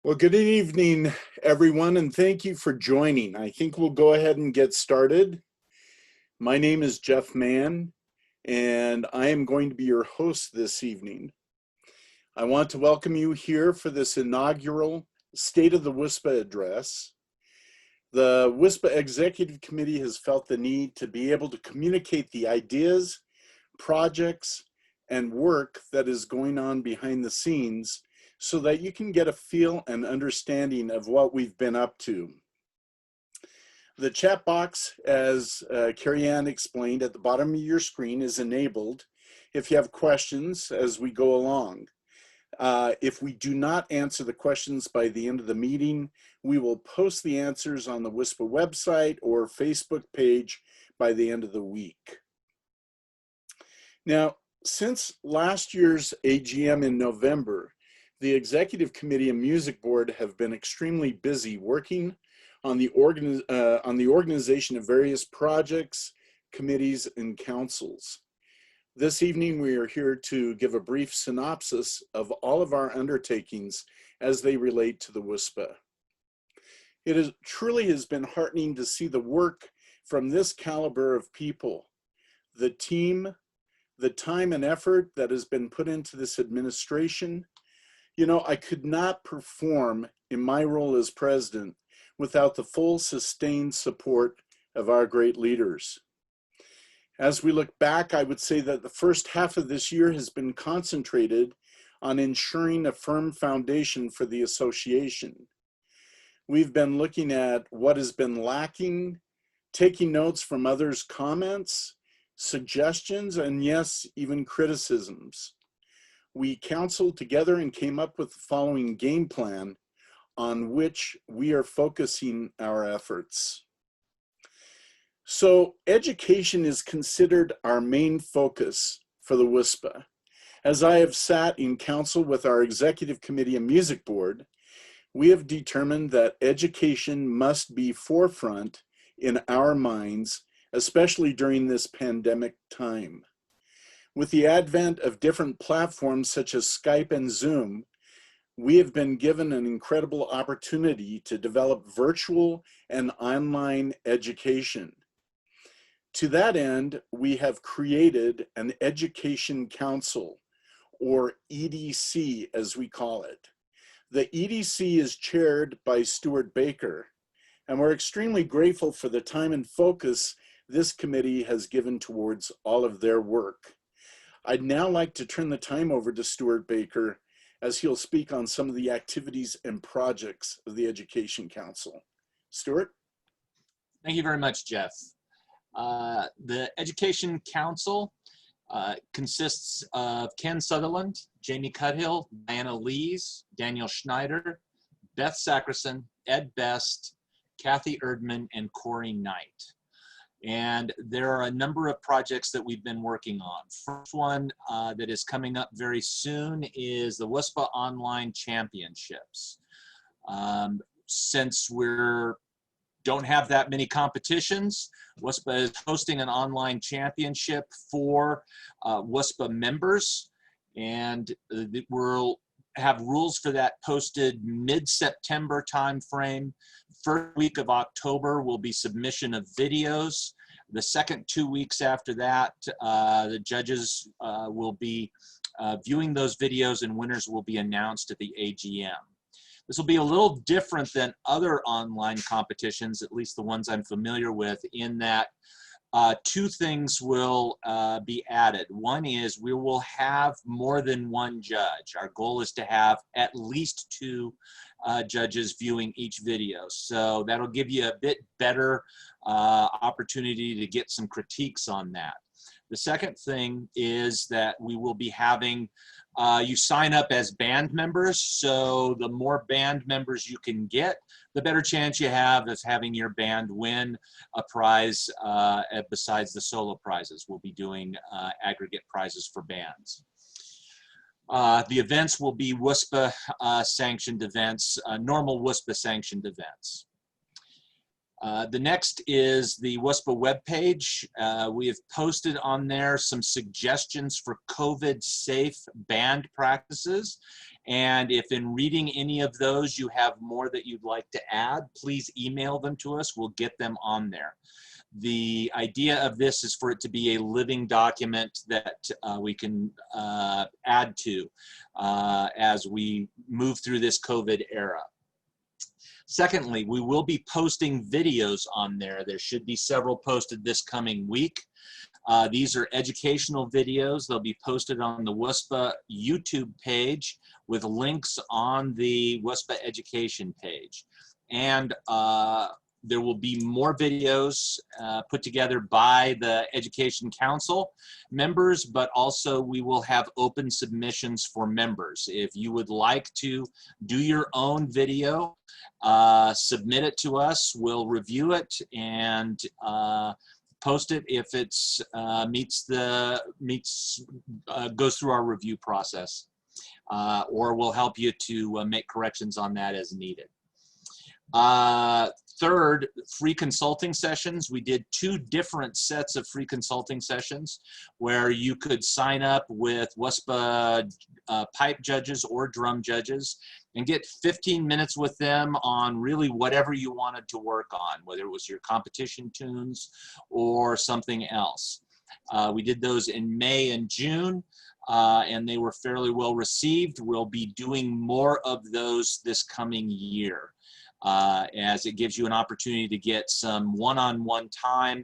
Well, good evening, everyone, and thank you for joining. I think we'll go ahead and get started. My name is Jeff Mann, and I am going to be your host this evening. I want to welcome you here for this inaugural State of the WUSPBA address. The WUSPBA Executive Committee has felt the need to be able to communicate the ideas, projects, and work that is going on behind the scenes so that you can get a feel and understanding of what we've been up to. The chat box, as Carrie Ann explained, at the bottom of your screen is enabled if you have questions as we go along. If we do not answer the questions by the end of the meeting, we will post the answers on the WUSPBA website or Facebook page by the end of the week. Now, since last year's AGM in November, the Executive Committee and Music Board have been extremely busy working on the organization of various projects, committees, and councils. This evening, we are here to give a brief synopsis of all of our undertakings as they relate to the WUSPBA. It truly has been heartening to see the work from this caliber of people, the team, the time and effort that has been put into this administration. You know, I could not perform in my role as president without the full sustained support of our great leaders. As we look back, I would say that the first half of this year has been concentrated on ensuring a firm foundation for the association. We've been looking at what has been lacking, taking notes from others' comments, suggestions, and yes, even criticisms. We counseled together and came up with the following game plan on which we are focusing our efforts. So education is considered our main focus for the WUSPBA. As I have sat in council with our Executive Committee and Music Board, we have determined that education must be forefront in our minds, especially during this pandemic time. With the advent of different platforms such as Skype and Zoom, we have been given an incredible opportunity to develop virtual and online education. To that end, we have created an Education Council, or EDC as we call it. The EDC is chaired by Stuart Baker, and we're extremely grateful for the time and focus this committee has given towards all of their work. I'd now like to turn the time over to Stuart Baker as he'll speak on some of the activities and projects of the Education Council. Stuart? Thank you very much, Jeff. The Education Council consists of Ken Sutherland, Jamie Cuthill, Diana Lees, Daniel Schneider, Beth Sackerson, Ed Best, Kathy Erdman, and Corey Knight. And there are a number of projects that we've been working on. First one that is coming up very soon is the WUSPBA Online Championships. Since we don't have that many competitions, WUSPBA is hosting an online championship for WUSPBA members, and we'll have rules for that posted mid-September timeframe. First week of October will be submission of videos. The second 2 weeks after that, the judges will be viewing those videos, and winners will be announced at the AGM. This will be a little different than other online competitions, at least the ones I'm familiar with, in that two things will be added. One is we will have more than one judge. Our goal is to have at least two judges viewing each video. So that'll give you a bit better opportunity to get some critiques on that. The second thing is that we will be having you sign up as band members, so the more band members you can get, the better chance you have of having your band win a prize besides the solo prizes. We'll be doing aggregate prizes for bands. The events will be WUSPBA sanctioned events, normal WUSPBA sanctioned events. The next is the WUSPBA webpage. We have posted on there some suggestions for COVID-safe band practices. And if in reading any of those you have more that you'd like to add, please email them to us. We'll get them on there. The idea of this is for it to be a living document that we can add to as we move through this COVID era. Secondly, we will be posting videos on there. There should be several posted this coming week. These are educational videos. They'll be posted on the WUSPBA YouTube page with links on the WUSPBA education page. And there will be more videos put together by the Education Council members, but also we will have open submissions for members. If you would like to do your own video, submit it to us. We'll review it and post it if it's goes through our review process, or we'll help you to make corrections on that as needed. Third, free consulting sessions. We did 2 different sets of free consulting sessions where you could sign up with WUSPBA pipe judges or drum judges and get 15 minutes with them on really whatever you wanted to work on, whether it was your competition tunes or something else. We did those in May and June, and they were fairly well received. We'll be doing more of those this coming year. As it gives you an opportunity to get some one-on-one time.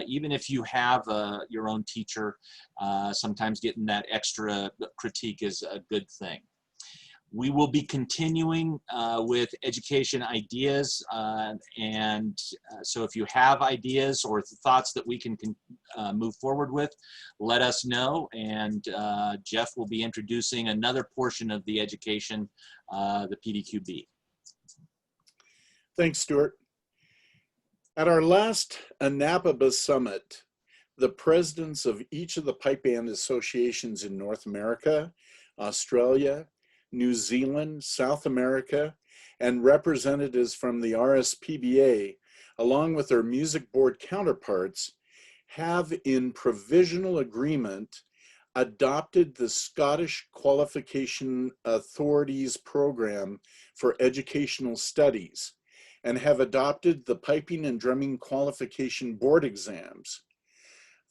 Even if you have your own teacher, sometimes getting that extra critique is a good thing. We will be continuing with education ideas, so if you have ideas or thoughts that we can move forward with, let us know, and Jeff will be introducing another portion of the education, the PDQB. Thanks, Stuart. At our last ANAPABA summit, the presidents of each of the pipe band associations in North America, Australia, New Zealand, South America, and representatives from the RSPBA, along with their music board counterparts, have in provisional agreement adopted the Scottish Qualification Authority's program for educational studies, and have adopted the Piping and Drumming Qualification Board exams.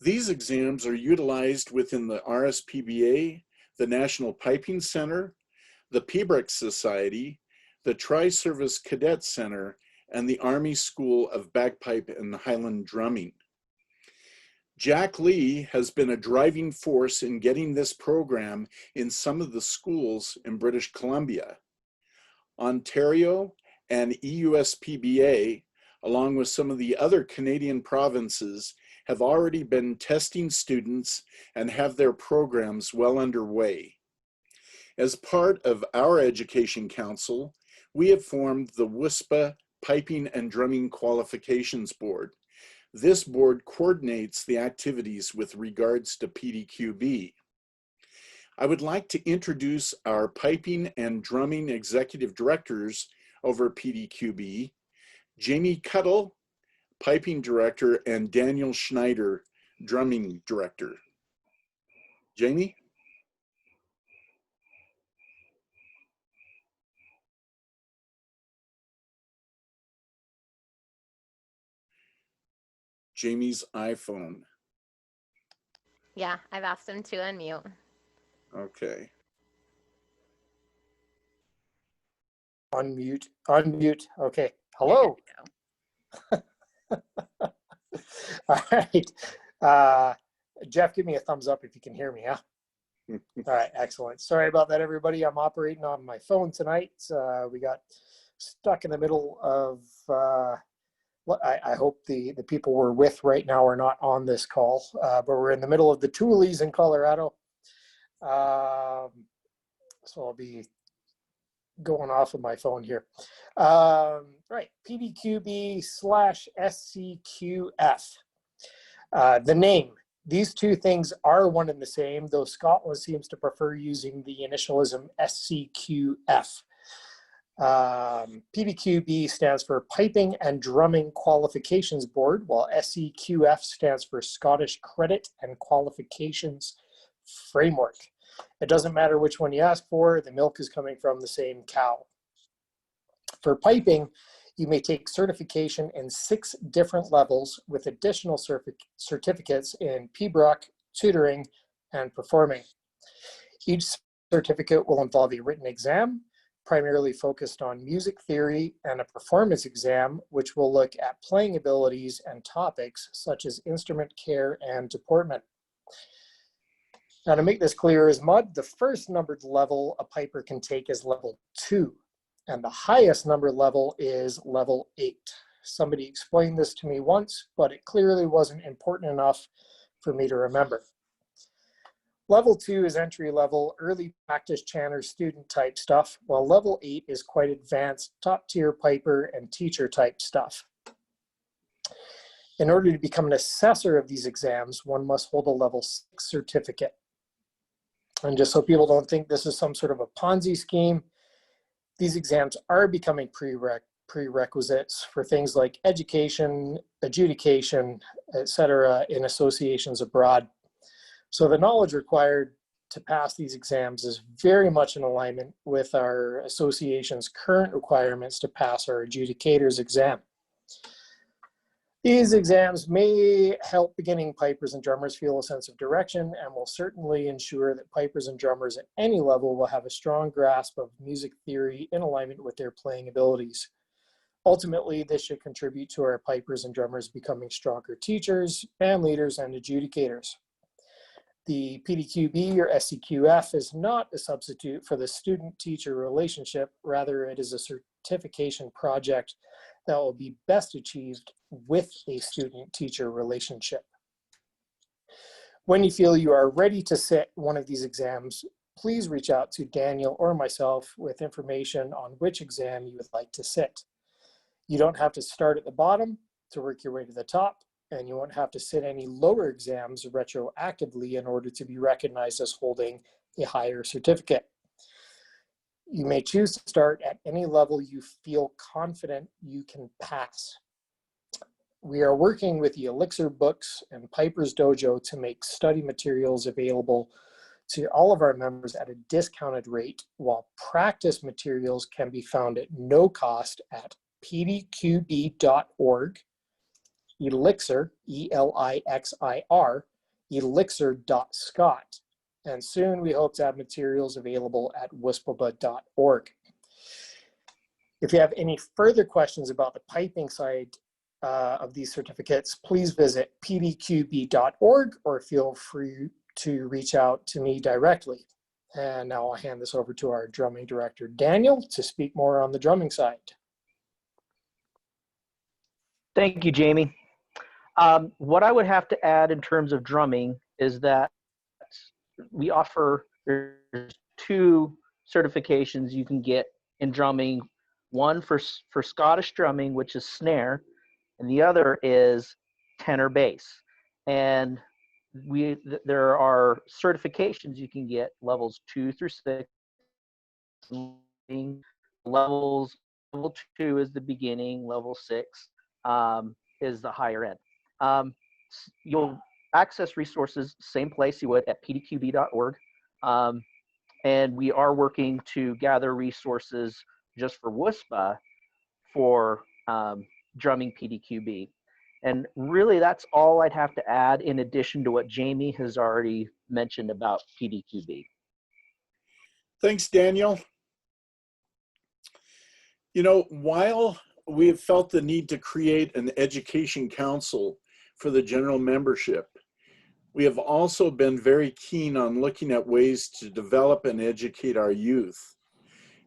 These exams are utilized within the RSPBA, the National Piping Center, the Pibroch Society, the Tri-Service Cadet Center, and the Army School of Bagpipe and Highland Drumming. Jack Lee has been a driving force in getting this program in some of the schools in British Columbia. Ontario and EUSPBA, along with some of the other Canadian provinces, have already been testing students and have their programs well underway. As part of our Education Council, we have formed the WUSPBA Piping and Drumming Qualifications Board. This board coordinates the activities with regards to PDQB. I would like to introduce our Piping and Drumming Executive Directors over PDQB, Jamie Cuttle, Piping Director, and Daniel Schneider, Drumming Director. Jamie? Jamie's iPhone. Yeah, I've asked him to unmute. Okay. Unmute, unmute. Okay. Hello. All right. Jeff, give me a thumbs up if you can hear me, huh? All right, excellent. Sorry about that, everybody. I'm operating on my phone tonight. We got stuck in the middle of what I hope the people we're with right now are not on this call, but we're in the middle of the Tules in Colorado. So I'll be going off of my phone here. Right, PDQB/SCQF. The name, these two things are one and the same, though Scotland seems to prefer using the initialism SCQF. PDQB stands for Piping and Drumming Qualifications Board, while SEQF stands for Scottish Credit and Qualifications Framework. It doesn't matter which one you ask for, the milk is coming from the same cow. For piping, you may take certification in 6 different levels with additional certificates in pibroch, tutoring, and performing. Each certificate will involve a written exam, primarily focused on music theory, and a performance exam, which will look at playing abilities and topics such as instrument care and deportment. Now, to make this clear as mud, the first numbered level a piper can take is level 2, and the highest numbered level is level 8. Somebody explained this to me once, but it clearly wasn't important enough for me to remember. Level 2 is entry level, early practice chanter student type stuff, while level 8 is quite advanced, top tier piper and teacher type stuff. In order to become an assessor of these exams, one must hold a level 6 certificate. And just so people don't think this is some sort of a Ponzi scheme, these exams are becoming prerequisites for things like education, adjudication, etc., in associations abroad. So the knowledge required to pass these exams is very much in alignment with our association's current requirements to pass our adjudicator's exam. These exams may help beginning pipers and drummers feel a sense of direction and will certainly ensure that pipers and drummers at any level will have a strong grasp of music theory in alignment with their playing abilities. Ultimately, this should contribute to our pipers and drummers becoming stronger teachers, band leaders, and adjudicators. The PDQB or SEQF is not a substitute for the student-teacher relationship. Rather, it is a certification project that will be best achieved with a student-teacher relationship. When you feel you are ready to sit one of these exams, please reach out to Daniel or myself with information on which exam you would like to sit. You don't have to start at the bottom to work your way to the top, and you won't have to sit any lower exams retroactively in order to be recognized as holding a higher certificate. You may choose to start at any level you feel confident you can pass. We are working with the Elixir Books and Piper's Dojo to make study materials available to all of our members at a discounted rate, while practice materials can be found at no cost at pdqb.org, Elixir, E-L-I-X-I-R, elixir.scot. And soon we hope to have materials available at WUSPBA.org. If you have any further questions about the piping side of these certificates, please visit pdqb.org or feel free to reach out to me directly. And now I'll hand this over to our drumming director, Daniel, to speak more on the drumming side. Thank you, Jamie. What I would have to add in terms of drumming is that we offer, there's 2 certifications you can get in drumming. One for Scottish drumming, which is snare, and the other is tenor bass. And there are certifications you can get, levels 2 through 6. Level 2 is the beginning, level 6 is the higher end. You'll access resources same place you would at pdqb.org. And we are working to gather resources just for WUSPBA for drumming PDQB. And really that's all I'd have to add in addition to what Jamie has already mentioned about PDQB. Thanks, Daniel. You know, while we have felt the need to create an education council for the general membership, we have also been very keen on looking at ways to develop and educate our youth.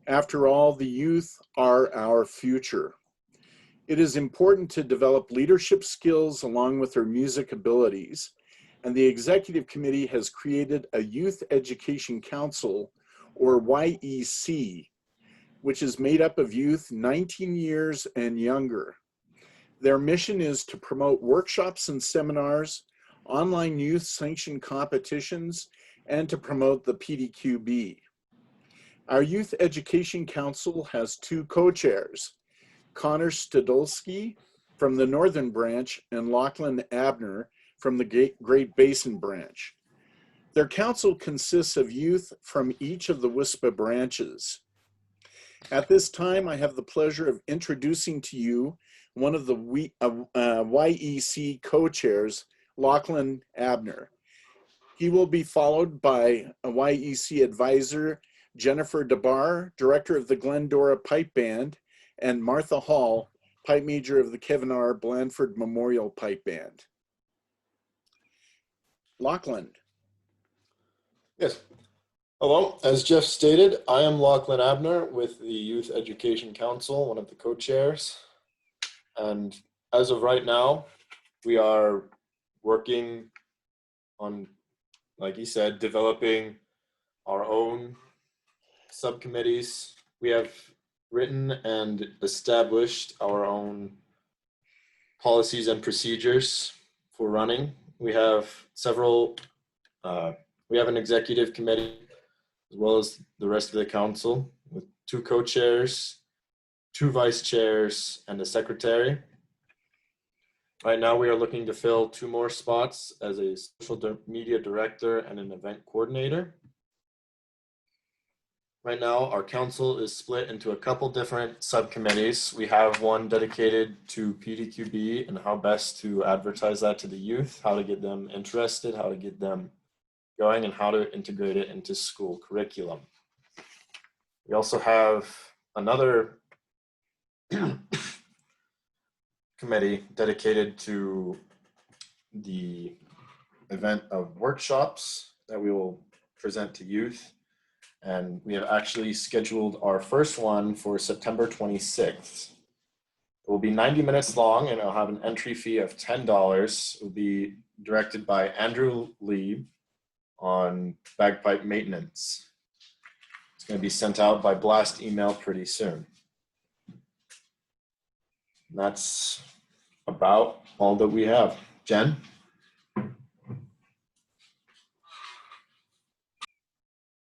After all, the youth are our future. It is important to develop leadership skills along with their music abilities, and the Executive Committee has created a Youth Education Council, or YEC, which is made up of youth 19 years and younger. Their mission is to promote workshops and seminars, online youth sanctioned competitions, and to promote the PDQB. Our Youth Education Council has two co-chairs, Connor Stadolski from the Northern Branch and Lachlan Abner from the Great Basin Branch. Their council consists of youth from each of the WUSPBA branches. At this time, I have the pleasure of introducing to you one of the YEC co-chairs, Lachlan Abner. He will be followed by a YEC advisor, Jennifer DeBar, director of the Glendora Pipe Band, and Martha Hall, pipe major of the Kevin R. Blandford Memorial Pipe Band. Lachlan. Yes. Hello, as Jeff stated, I am Lachlan Abner with the Youth Education Council, one of the co-chairs. And as of right now, we are working on, like he said, developing our own subcommittees. We have written and established our own policies and procedures for running. We have several, we have an executive committee as well as the rest of the council with two co-chairs, two vice chairs, and a secretary. Right now we are looking to fill 2 more spots as a social media director and an event coordinator. Right now, our council is split into a couple different subcommittees. We have one dedicated to PDQB and how best to advertise that to the youth, how to get them interested, how to get them going, and how to integrate it into school curriculum. We also have another committee dedicated to the event of workshops that we will present to youth. And we have actually scheduled our first one for September 26th. It will be 90 minutes long and it'll have an entry fee of $10. It will be directed by Andrew Lee on bagpipe maintenance. It's going to be sent out by blast email pretty soon. And that's about all that we have. Jen?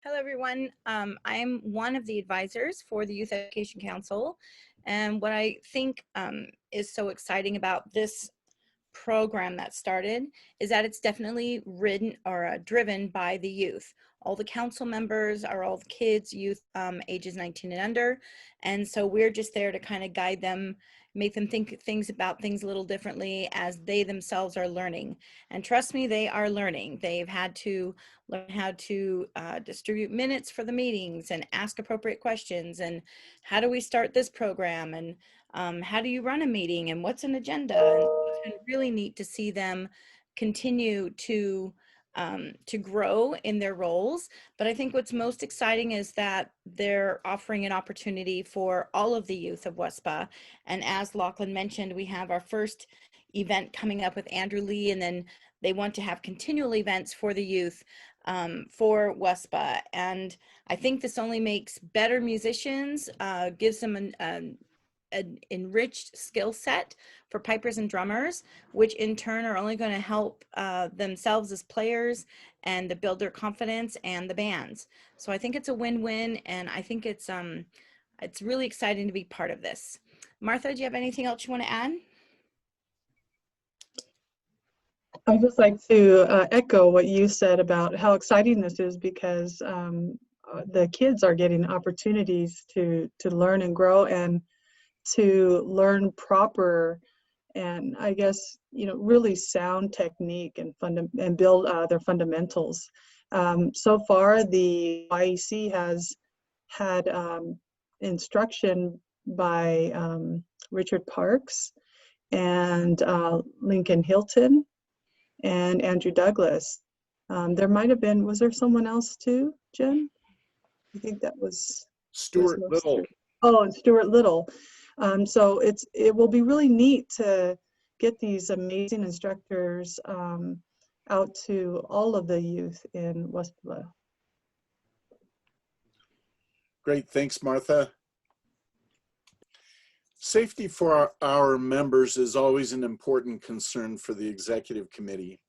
Hello, everyone. I'm one of the advisors for the Youth Education Council. And what I think is so exciting about this program that started is that it's definitely driven by the youth. All the council members are all the kids, youth ages 19 and under. And so we're just there to kind of guide them, make them think about things a little differently as they themselves are learning. And trust me, they are learning. They've had to learn how to distribute minutes for the meetings and ask appropriate questions. And how do we start this program? And how do you run a meeting? And what's an agenda? And it's been really neat to see them continue to grow in their roles. But I think what's most exciting is that they're offering an opportunity for all of the youth of WUSPBA. And as Lachlan mentioned, we have our first event coming up with Andrew Lee, and then they want to have continual events for the youth for WUSPBA. And I think this only makes better musicians, gives them an enriched skill set for pipers and drummers, which in turn are only going to help themselves as players and to build their confidence and the bands. So I think it's a win-win, and I think it's really exciting to be part of this. Martha, do you have anything else you want to add? I'd just like to echo what you said about how exciting this is, because the kids are getting opportunities to learn and grow and to learn proper and, I guess, really sound technique and build their fundamentals. So far, the YEC has had instruction by Richard Parks and Lincoln Hilton and Andrew Douglas. There might have been, was there someone else too, Jen? I think that was Stuart Little. Oh, and Stuart Little. So it will be really neat to get these amazing instructors out to all of the youth in WUSPBA. Great, thanks, Martha. Safety for our members is always an important concern for the executive committee.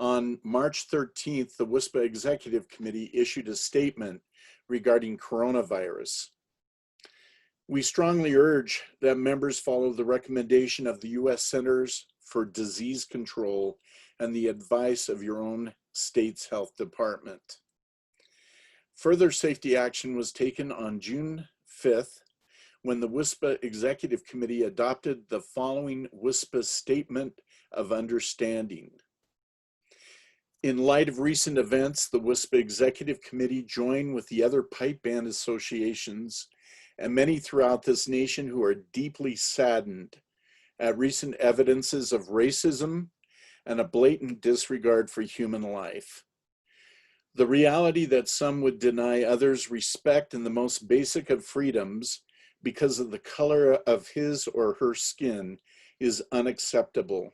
On March 13th, the WUSPBA Executive Committee issued a statement regarding coronavirus. We strongly urge that members follow the recommendation of the U.S. Centers for Disease Control and the advice of your own state's health department. Further safety action was taken on June 5th when the WUSPBA Executive Committee adopted the following WUSPBA Statement of Understanding. In light of recent events, the WUSPBA Executive Committee joined with the other pipe band associations and many throughout this nation who are deeply saddened at recent evidences of racism and a blatant disregard for human life. The reality that some would deny others respect and the most basic of freedoms because of the color of his or her skin is unacceptable.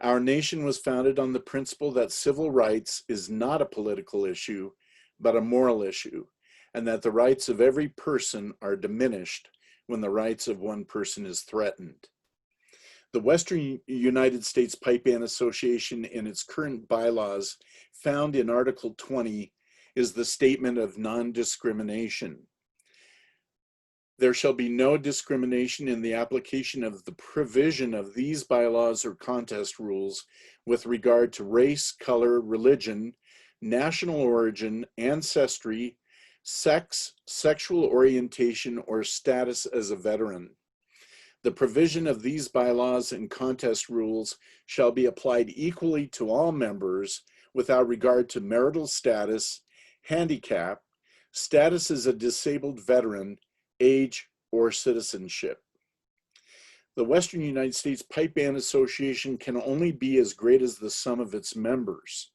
Our nation was founded on the principle that civil rights is not a political issue, but a moral issue, and that the rights of every person are diminished when the rights of one person is threatened. The Western United States Pipe Band Association in its current bylaws found in Article 20 is the statement of non-discrimination. There shall be no discrimination in the application of the provision of these bylaws or contest rules with regard to race, color, religion, national origin, ancestry, sex, sexual orientation, or status as a veteran. The provision of these bylaws and contest rules shall be applied equally to all members without regard to marital status, handicap, status as a disabled veteran, age, or citizenship. The Western United States Pipe Band Association can only be as great as the sum of its members.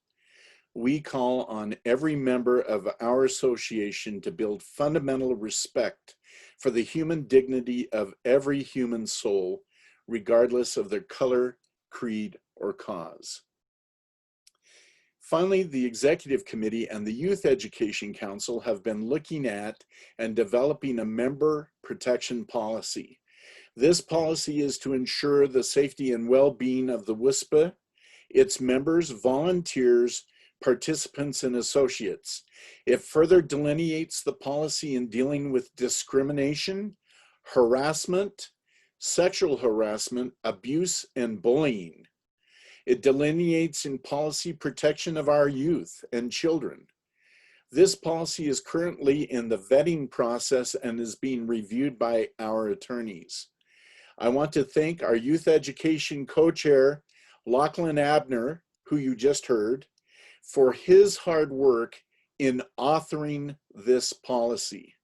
We call on every member of our association to build fundamental respect for the human dignity of every human soul, regardless of their color, creed, or cause. Finally, the Executive Committee and the Youth Education Council have been looking at and developing a member protection policy. This policy is to ensure the safety and well-being of the WUSPBA, its members, volunteers, participants, and associates. It further delineates the policy in dealing with discrimination, harassment, sexual harassment, abuse, and bullying. It delineates in policy protection of our youth and children. This policy is currently in the vetting process and is being reviewed by our attorneys. I want to thank our youth education co-chair, Lachlan Abner, who you just heard, for his hard work in authoring this policy.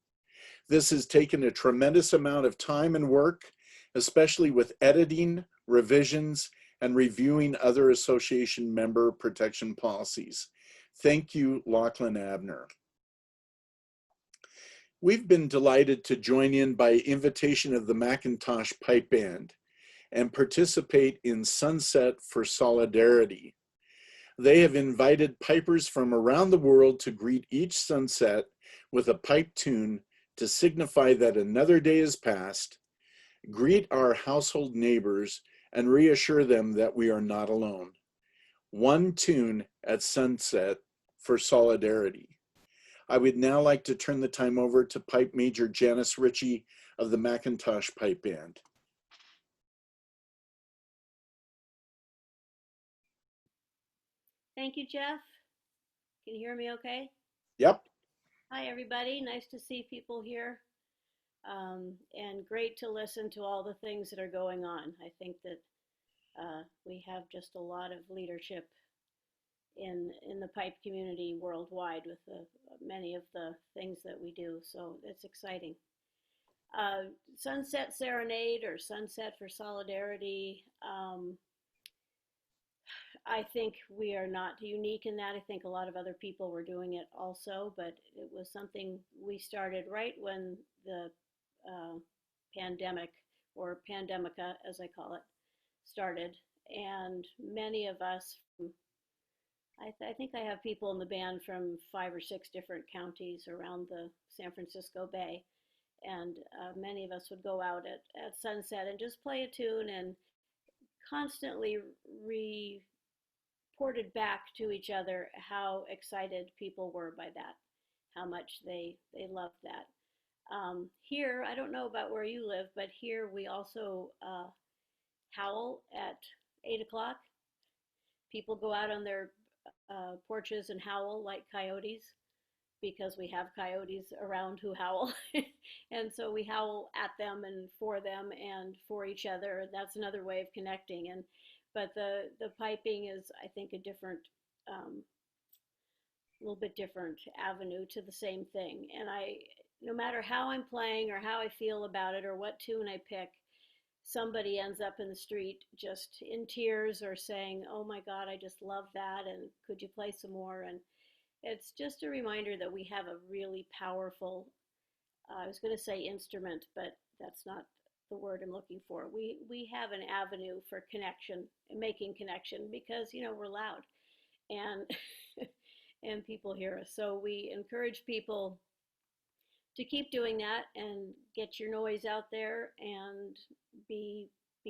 This has taken a tremendous amount of time and work, especially with editing, revisions, and reviewing other association member protection policies. Thank you, Lachlan Abner. We've been delighted to join in by invitation of the Macintosh Pipe Band and participate in Sunset for Solidarity. They have invited pipers from around the world to greet each sunset with a pipe tune to signify that another day is past, greet our household neighbors, and reassure them that we are not alone. One tune at sunset for solidarity. I would now like to turn the time over to Pipe Major Janice Ritchie of the Macintosh Pipe Band. Thank you, Jeff. Can you hear me okay? Yep. Hi, everybody. Nice to see people here. And great to listen to all the things that are going on. I think that we have just a lot of leadership in the pipe community worldwide with many of the things that we do. So it's exciting. Sunset Serenade or Sunset for Solidarity. I think we are not unique in that. I think a lot of other people were doing it also, but it was something we started right when the pandemic, or pandemica as I call it, started. And many of us, I think I have people in the band from 5 or 6 different counties around the San Francisco Bay. And many of us would go out at sunset and just play a tune and constantly reported back to each other how excited people were by that, how much they loved that. Here, I don't know about where you live, but here we also howl at 8 o'clock. People go out on their porches and howl like coyotes because we have coyotes around who howl. And so we howl at them and for each other. That's another way of connecting. But the piping is, I think, a different, little bit different avenue to the same thing. And no matter how I'm playing or how I feel about it or what tune I pick, somebody ends up in the street just in tears or saying, "Oh my God, I just love that, and could you play some more?" And it's just a reminder that we have a really powerful, I was going to say instrument, but that's not the word I'm looking for. We have an avenue for connection and making connection because, we're loud and and people hear us. So we encourage people to keep doing that and get your noise out there and be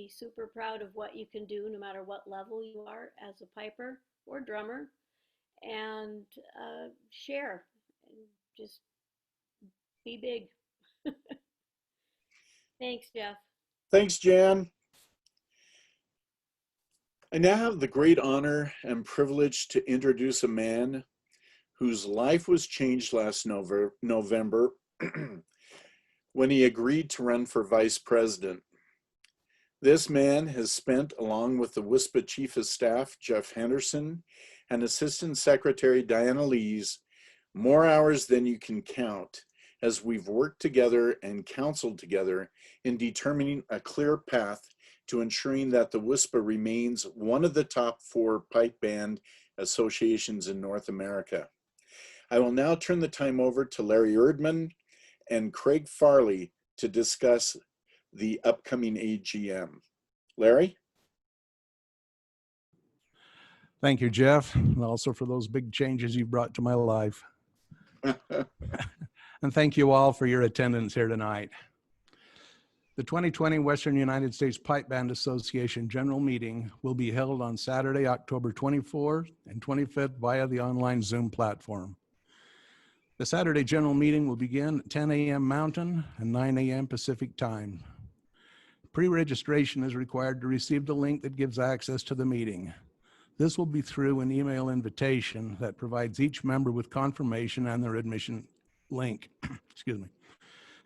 super proud of what you can do no matter what level you are as a piper or drummer, and share and just be big. Thanks, Jeff. Thanks, Jan. I now have the great honor and privilege to introduce a man whose life was changed last November when he agreed to run for vice president. This man has spent, along with the WUSPBA Chief of Staff, Jeff Henderson, and Assistant Secretary Diana Lees, more hours than you can count as we've worked together and counseled together in determining a clear path to ensuring that the WUSPBA remains one of the top 4 pipe band associations in North America. I will now turn the time over to Larry Erdman and Craig Farley to discuss the upcoming AGM. Larry? Thank you, Jeff, and also for those big changes you've brought to my life. And thank you all for your attendance here tonight. The 2020 Western United States Pipe Band Association General Meeting will be held on Saturday, October 24th and 25th via the online Zoom platform. The Saturday General Meeting will begin at 10 a.m. Mountain and 9 a.m. Pacific Time. Pre-registration is required to receive the link that gives access to the meeting. This will be through an email invitation that provides each member with confirmation and their admission link. Excuse me.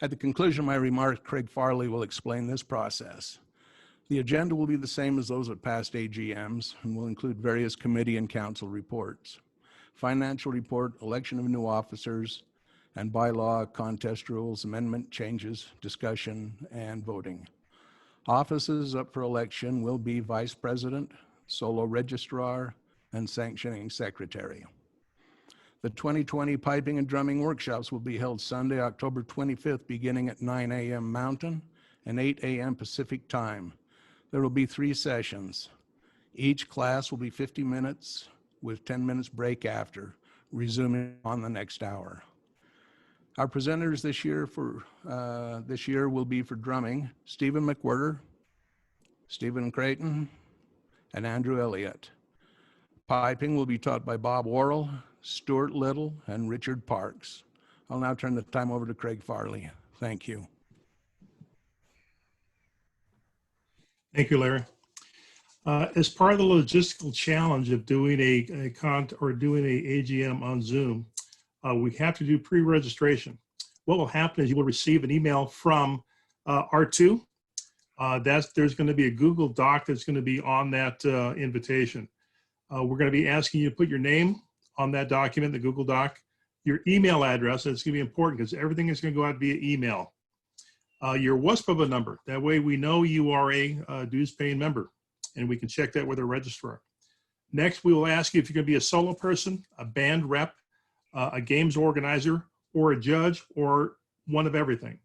At the conclusion of my remarks, Craig Farley will explain this process. The agenda will be the same as those at past AGMs and will include various committee and council reports, financial report, election of new officers, and bylaw, contest rules, amendment changes, discussion, and voting. Offices up for election will be Vice President, Solo Registrar, and Sanctioning Secretary. The 2020 Piping and Drumming Workshops will be held Sunday, October 25th, beginning at 9 a.m. Mountain and 8 a.m. Pacific Time. There will be 3 sessions. Each class will be 50 minutes with 10 minutes break after, resuming on the next hour. Our presenters this year will be for drumming, Stephen McWhirter, Stephen Creighton, and Andrew Elliott. Piping will be taught by Bob Worrell, Stuart Little, and Richard Parks. I'll now turn the time over to Craig Farley. Thank you. Thank you, Larry. As part of the logistical challenge of doing a AGM on Zoom, we have to do pre-registration. What will happen is you will receive an email from R2. There's going to be a Google Doc that's going to be on that invitation. We're going to be asking you to put your name on that document, the Google Doc, your email address, and it's going to be important because everything is going to go out via email. Your WUSPBA number, that way we know you are a dues paying member, and we can check that with a registrar. Next, we will ask you if you're going to be a solo person, a band rep, a games organizer, or a judge, or one of everything.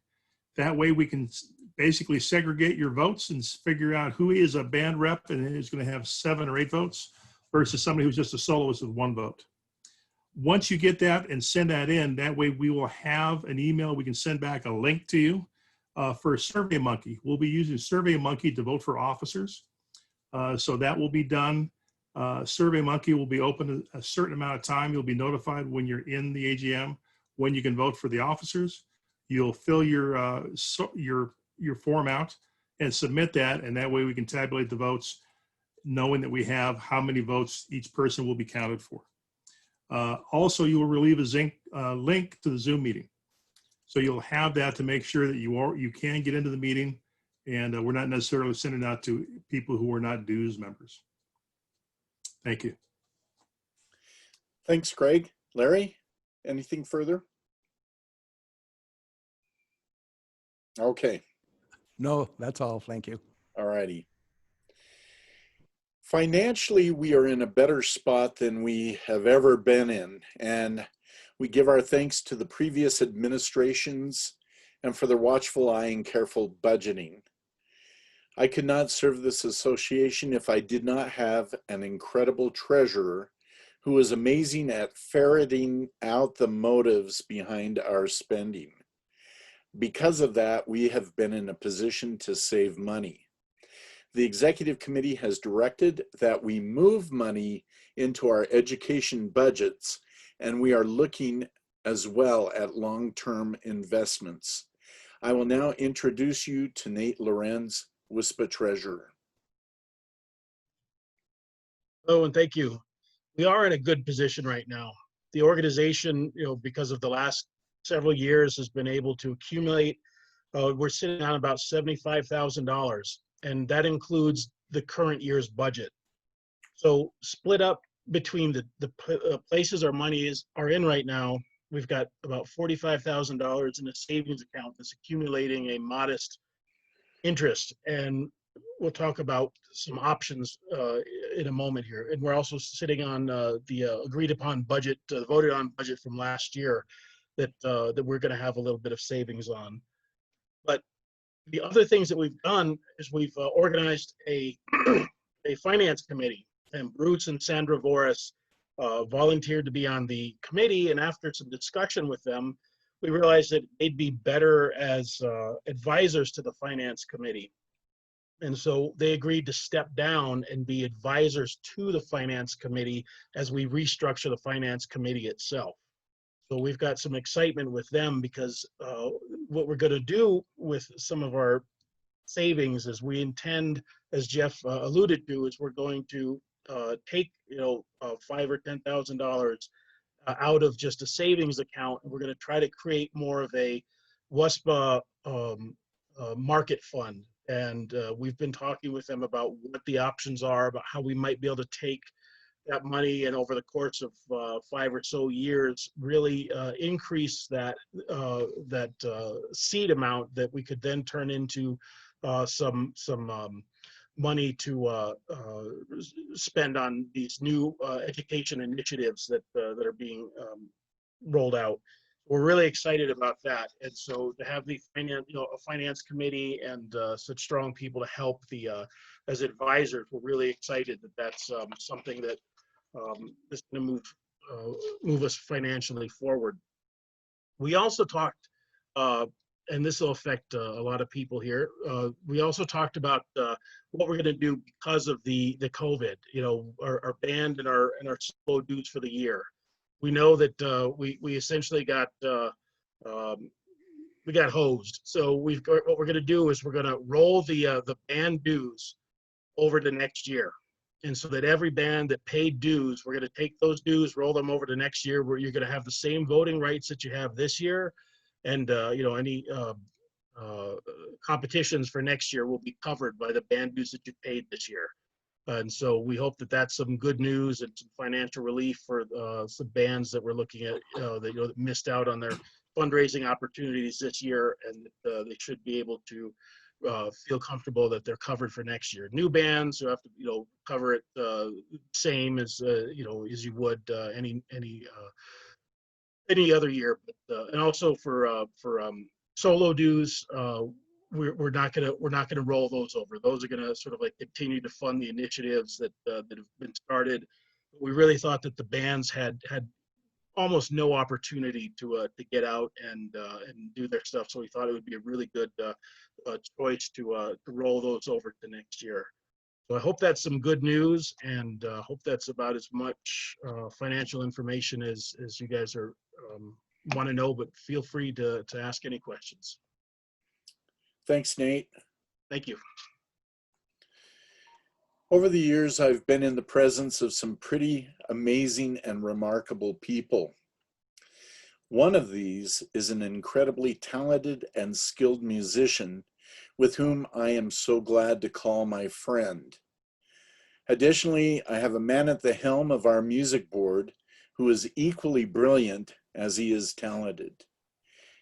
That way we can basically segregate your votes and figure out who is a band rep and is going to have 7 or 8 votes versus somebody who's just a soloist with 1 vote. Once you get that and send that in, that way we will have an email. We can send back a link to you for SurveyMonkey. We'll be using SurveyMonkey to vote for officers. So that will be done SurveyMonkey will be open a certain amount of time. You'll be notified when you're in the AGM, when you can vote for the officers. You'll fill your form out and submit that, and that way we can tabulate the votes, knowing that we have how many votes each person will be counted for. Also, you will relieve a link to the Zoom meeting. So you'll have that to make sure that you can get into the meeting, and we're not necessarily sending out to people who are not dues members. Thank you. Thanks, Craig. Larry, anything further? Okay. No, that's all. Thank you. All righty. Financially, we are in a better spot than we have ever been in, and we give our thanks to the previous administrations and for their watchful eye and careful budgeting. I could not serve this association if I did not have an incredible treasurer who is amazing at ferreting out the motives behind our spending. Because of that, we have been in a position to save money. The executive committee has directed that we move money into our education budgets, and we are looking as well at long-term investments. I will now introduce you to Nate Lorenz, WUSPBA Treasurer. Hello, and thank you. We are in a good position right now. The organization, because of the last several years, has been able to accumulate. We're sitting on about $75,000, and that includes the current year's budget. So split up between the places our money are in right now, we've got about $45,000 in a savings account that's accumulating a modest interest. And we'll talk about some options in a moment here. And we're also sitting on the agreed upon budget, voted on budget from last year that we're going to have a little bit of savings on. But the other things that we've done is we've organized a finance committee, and Bruce and Sandra Voris volunteered to be on the committee. And after some discussion with them, we realized that they'd be better as advisors to the finance committee. And so they agreed to step down and be advisors to the finance committee as we restructure the finance committee itself. So we've got some excitement with them because what we're going to do with some of our savings is we intend, as Jeff alluded to, is we're going to take $5,000 or $10,000 out of just a savings account, and we're going to try to create more of a WUSPBA market fund. And we've been talking with them about what the options are, about how we might be able to take that money and over the course of 5 or so years really increase that seed amount that we could then turn into some money to spend on these new education initiatives that are being rolled out. We're really excited about that, and so to have the a finance committee and such strong people to help as advisors, we're really excited that that's something that is going to move us financially forward. We also talked, and this will affect a lot of people here. We also talked about what we're going to do because of the COVID. Our band and our solo dues for the year. We know that we essentially got hosed. So what we're going to do is we're going to roll the band dues over to next year. And so that every band that paid dues, we're going to take those dues, roll them over to next year, where you're going to have the same voting rights that you have this year. And, any competitions for next year will be covered by the band dues that you paid this year. And so we hope that that's some good news and some financial relief for some bands that we're looking at that missed out on their fundraising opportunities this year, and they should be able to feel comfortable that they're covered for next year. New bands who have to cover it same as as you would any other year. But and also for solo dues, we're not gonna roll those over. Those are gonna sort of like continue to fund the initiatives that have been started. We really thought that the bands had almost no opportunity to get out and do their stuff. So we thought it would be a really good choice to roll those over to next year. So I hope that's some good news, and hope that's about as much financial information as you guys are want to know, but feel free to ask any questions. Thanks, Nate. Thank you. Over the years, I've been in the presence of some pretty amazing and remarkable people. One of these is an incredibly talented and skilled musician with whom I am so glad to call my friend. Additionally, I have a man at the helm of our music board who is equally brilliant as he is talented.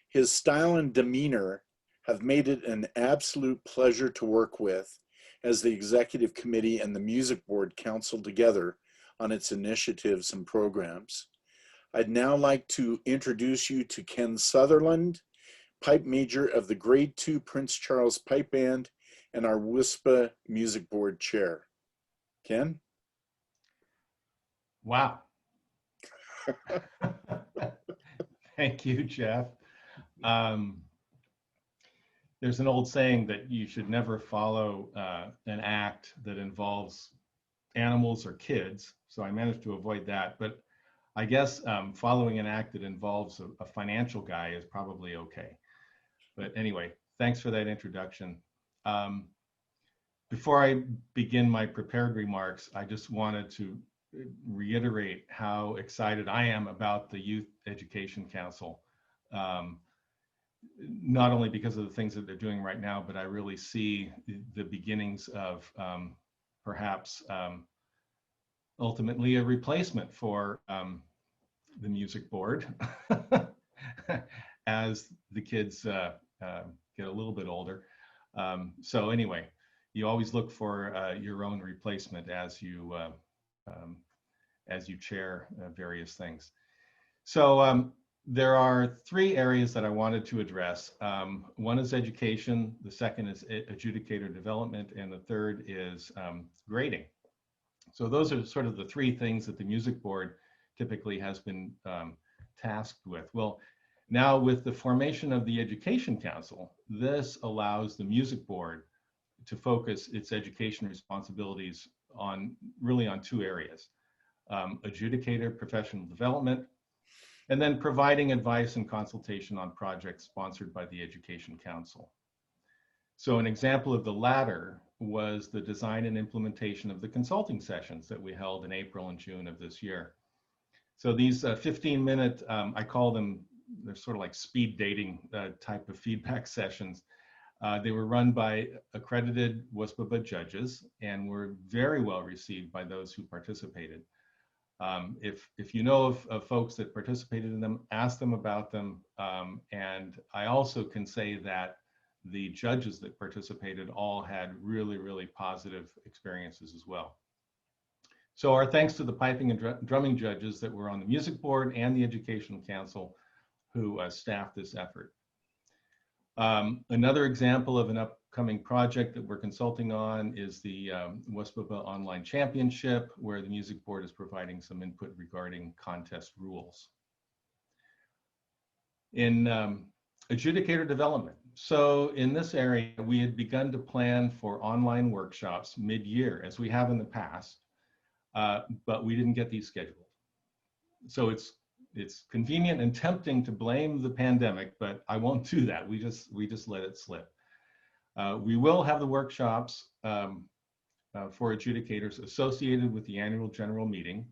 His style and demeanor have made it an absolute pleasure to work with as the executive committee and the music board counsel together on its initiatives and programs. I'd now like to introduce you to Ken Sutherland, pipe major of the Grade 2 Prince Charles Pipe Band and our WUSPBA Music Board Chair. Ken? Wow. Thank you, Jeff. There's an old saying that you should never follow an act that involves animals or kids, so I managed to avoid that. But I guess following an act that involves a financial guy is probably okay. But anyway, thanks for that introduction. Before I begin my prepared remarks, I just wanted to reiterate how excited I am about the Youth Education Council. Not only because of the things that they're doing right now, but I really see the beginnings of perhaps ultimately a replacement for the music board as the kids get a little bit older. So anyway, you always look for your own replacement as you chair various things. So there are three areas that I wanted to address. One is education, the second is adjudicator development, and the third is grading. So those are sort of the three things that the music board typically has been tasked with. Well, now with the formation of the Education Council, this allows the music board to focus its education responsibilities on really on two areas: adjudicator professional development, and then providing advice and consultation on projects sponsored by the Education Council. So an example of the latter was the design and implementation of the consulting sessions that we held in April and June of this year. So these 15-minute, I call them, they're sort of like speed dating type of feedback sessions. They were run by accredited WUSPBA judges and were very well received by those who participated. If you know of folks that participated in them, ask them about them. And I also can say that the judges that participated all had really, really positive experiences as well. So our thanks to the piping and drumming judges that were on the music board and the Education Council who staffed this effort. Another example of an upcoming project that we're consulting on is the WUSPBA Online Championship, where the music board is providing some input regarding contest rules. In adjudicator development. So in this area, we had begun to plan for online workshops mid-year, as we have in the past, but we didn't get these scheduled. So it's convenient and tempting to blame the pandemic, but I won't do that. We just let it slip. We will have the workshops for adjudicators associated with the annual general meeting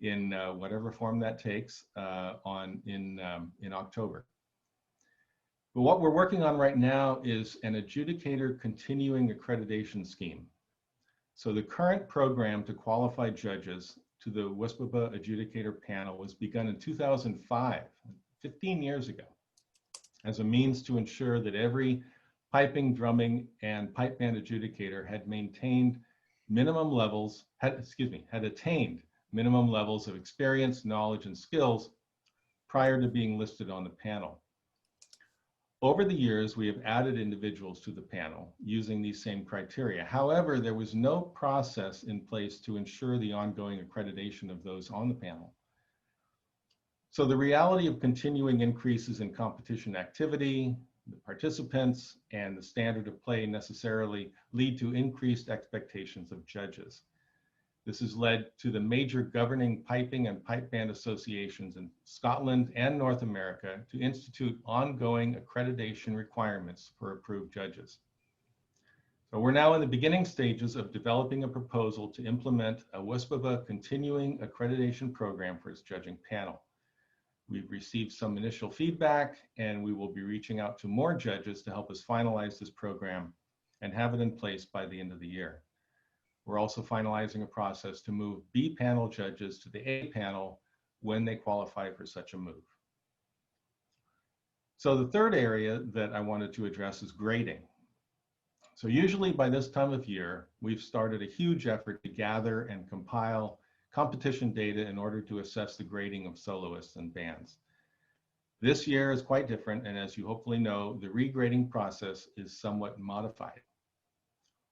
in whatever form that takes in October. But what we're working on right now is an adjudicator continuing accreditation scheme. So the current program to qualify judges to the WUSPBA adjudicator panel was begun in 2005, 15 years ago, as a means to ensure that every piping, drumming, and pipe band adjudicator had maintained minimum levels, had attained minimum levels of experience, knowledge, and skills prior to being listed on the panel. Over the years, we have added individuals to the panel using these same criteria. However, there was no process in place to ensure the ongoing accreditation of those on the panel. So the reality of continuing increases in competition activity, the participants and the standard of play necessarily lead to increased expectations of judges. This has led to the major governing piping and pipe band associations in Scotland and North America to institute ongoing accreditation requirements for approved judges. So we're now in the beginning stages of developing a proposal to implement a WUSPBA continuing accreditation program for its judging panel. We've received some initial feedback, and we will be reaching out to more judges to help us finalize this program and have it in place by the end of the year. We're also finalizing a process to move B panel judges to the A panel when they qualify for such a move. So the third area that I wanted to address is grading. So usually by this time of year, we've started a huge effort to gather and compile competition data in order to assess the grading of soloists and bands. This year is quite different, and as you hopefully know, the regrading process is somewhat modified.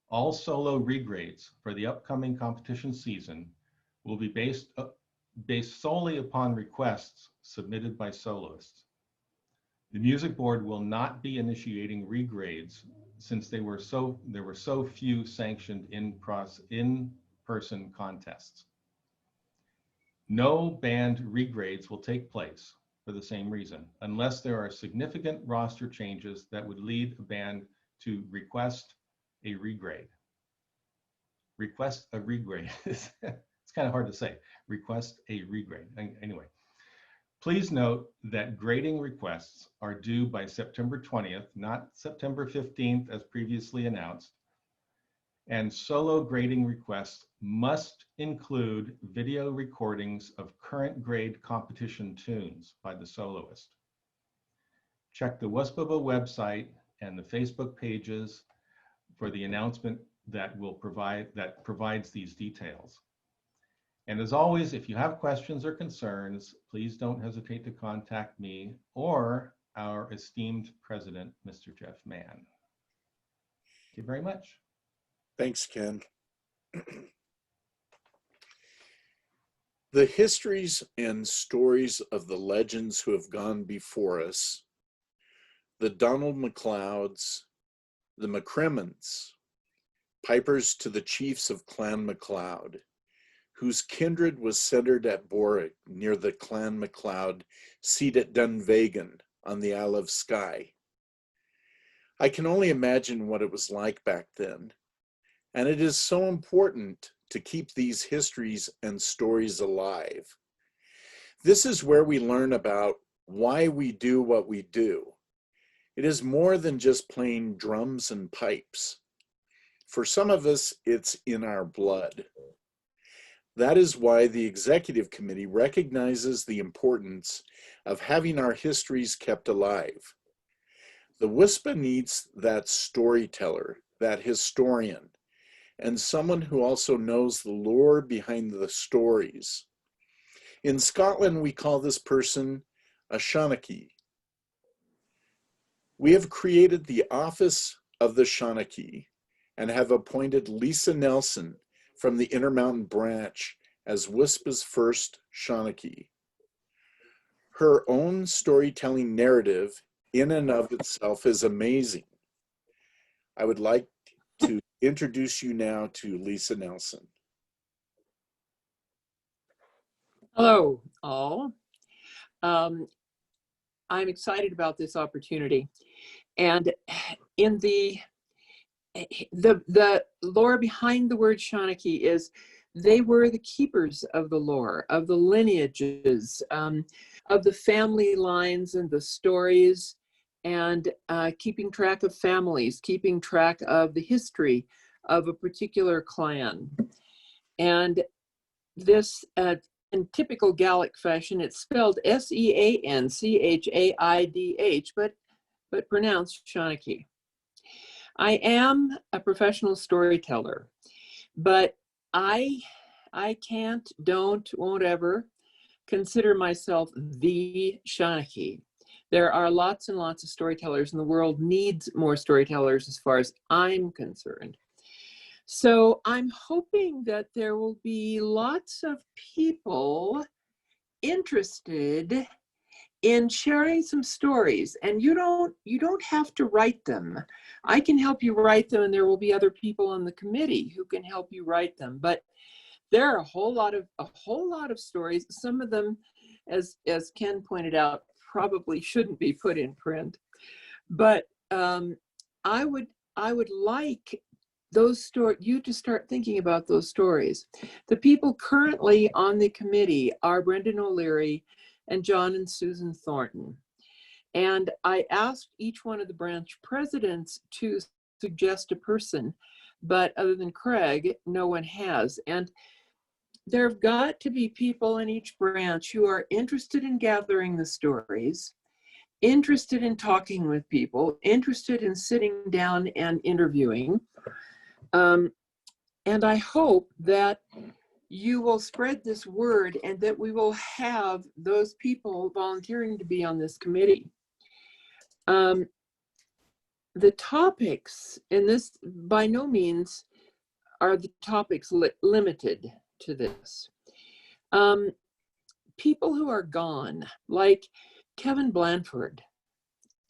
All solo regrades for the upcoming competition season will be based solely upon requests submitted by soloists. The music board will not be initiating regrades since there were so few sanctioned in-person contests. No band regrades will take place for the same reason, unless there are significant roster changes that would lead a band to request a regrade. Request a regrade. It's kind of hard to say. Request a regrade. Anyway, please note that grading requests are due by September 20th, not September 15th as previously announced. And solo grading requests must include video recordings of current grade competition tunes by the soloist. Check the WUSPBA website and the Facebook pages for the announcement that provides these details. And as always, if you have questions or concerns, please don't hesitate to contact me or our esteemed president, Mr. Jeff Mann. Thank you very much. Thanks, Ken. The histories and stories of the legends who have gone before us, the Donald MacLeods, the McCrimmons, pipers to the chiefs of Clan MacLeod, whose kindred was centered at Borwick near the Clan MacLeod seat at Dunvegan on the Isle of Skye. I can only imagine what it was like back then, and it is so important to keep these histories and stories alive. This is where we learn about why we do what we do. It is more than just playing drums and pipes. For some of us, it's in our blood. That is why the Executive Committee recognizes the importance of having our histories kept alive. The WUSPBA needs that storyteller, that historian, and someone who also knows the lore behind the stories. In Scotland, we call this person a Seanachie. We have created the Office of the Seanachie and have appointed Lisa Nelson from the Intermountain branch as WUSPBA's first Seanachie. Her own storytelling narrative in and of itself is amazing. I would like to introduce you now to Lisa Nelson. Hello, all. I'm excited about this opportunity. And in the lore behind the word Seanachie is they were the keepers of the lore, of the lineages, of the family lines and the stories, and keeping track of families, keeping track of the history of a particular clan. And this, in typical Gaelic fashion, it's spelled S-E-A-N-C-H-A-I-D-H, but pronounced Seanachie. I am a professional storyteller, but I can't, won't ever consider myself the Seanachie. There are lots and lots of storytellers, and the world needs more storytellers as far as I'm concerned. So I'm hoping that there will be lots of people interested in sharing some stories, and you don't have to write them. I can help you write them, and there will be other people on the committee who can help you write them. But there are a whole lot of stories. Some of them, as Ken pointed out, probably shouldn't be put in print. But I would like you to start thinking about those stories. The people currently on the committee are Brendan O'Leary and John and Susan Thornton. And I asked each one of the branch presidents to suggest a person, but other than Craig, no one has. And there have got to be people in each branch who are interested in gathering the stories, interested in talking with people, interested in sitting down and interviewing. And I hope that you will spread this word and that we will have those people volunteering to be on this committee. The topics in this, by no means are the topics limited to this. People who are gone, like Kevin Blanford.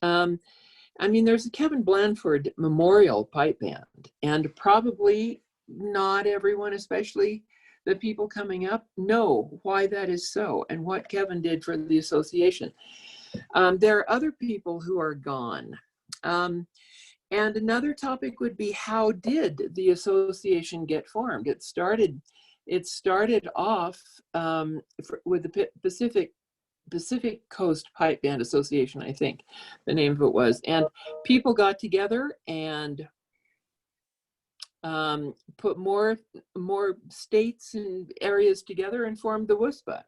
I mean, there's a Kevin Blanford Memorial Pipe Band, and probably not everyone, especially the people coming up, know why that is so and what Kevin did for the association. There are other people who are gone. And another topic would be, how did the association get formed? It started off with the Pacific Coast Pipe Band Association, I think the name of it was. And people got together and put more states and areas together and formed the WUSPBA.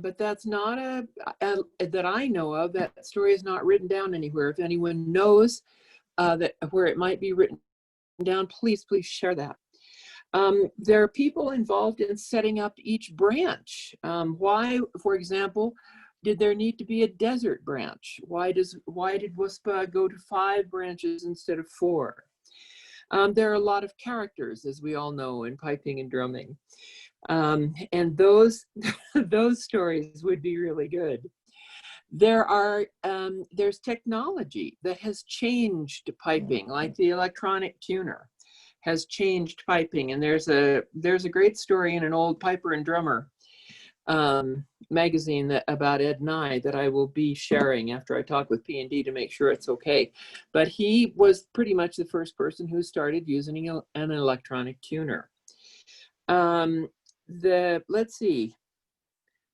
But that's not that I know of. That story is not written down anywhere. If anyone knows that where it might be written down, please share that. There are people involved in setting up each branch. Why, for example, did there need to be a desert branch? Why did WUSPBA go to 5 branches instead of 4? There are a lot of characters, as we all know, in piping and drumming. And those stories would be really good. There's technology that has changed piping, like the electronic tuner has changed piping. And there's a great story in an old Piper and Drummer magazine about Ed Nye that I will be sharing after I talk with P&D to make sure it's okay. But he was pretty much the first person who started using an electronic tuner. Let's see,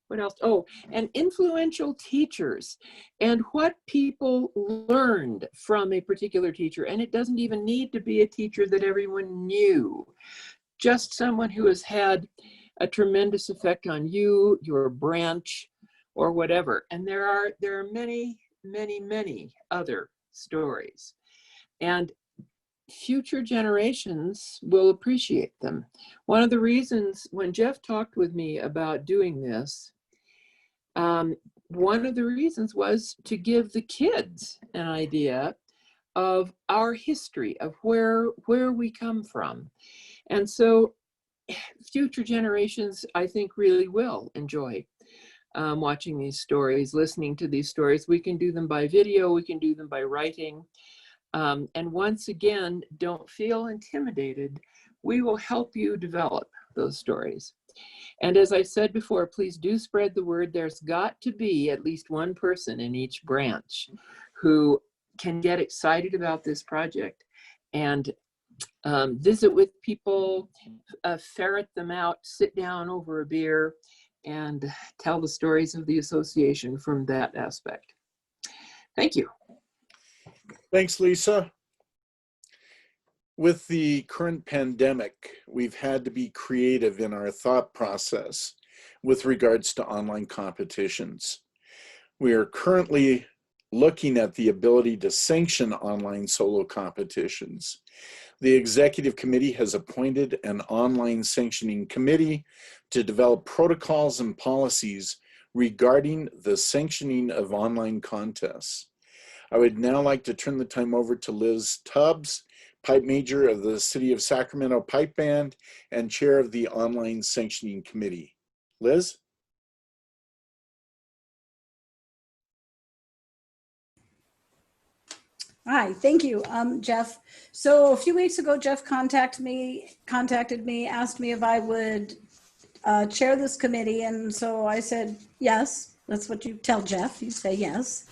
what else? Oh, and influential teachers and what people learned from a particular teacher. And it doesn't even need to be a teacher that everyone knew, just someone who has had a tremendous effect on you, your branch, or whatever. And there are many, many, many other stories. And future generations will appreciate them. One of the reasons when Jeff talked with me about doing this, one of the reasons was to give the kids an idea of our history, of where we come from. And so future generations, I think, really will enjoy watching these stories, listening to these stories. We can do them by video, we can do them by writing. And once again, don't feel intimidated. We will help you develop those stories. And as I said before, please do spread the word. There's got to be at least one person in each branch who can get excited about this project and visit with people, ferret them out, sit down over a beer, and tell the stories of the association from that aspect. Thank you. Thanks, Lisa. With the current pandemic, we've had to be creative in our thought process with regards to online competitions. We are currently looking at the ability to sanction online solo competitions. The executive committee has appointed an online sanctioning committee to develop protocols and policies regarding the sanctioning of online contests. I would now like to turn the time over to Liz Tubbs, pipe major of the City of Sacramento Pipe Band and chair of the online sanctioning committee. Liz? Hi, thank you, Jeff. So a few weeks ago, Jeff contacted me, asked me if I would chair this committee, and so I said yes. That's what you tell Jeff. You say yes.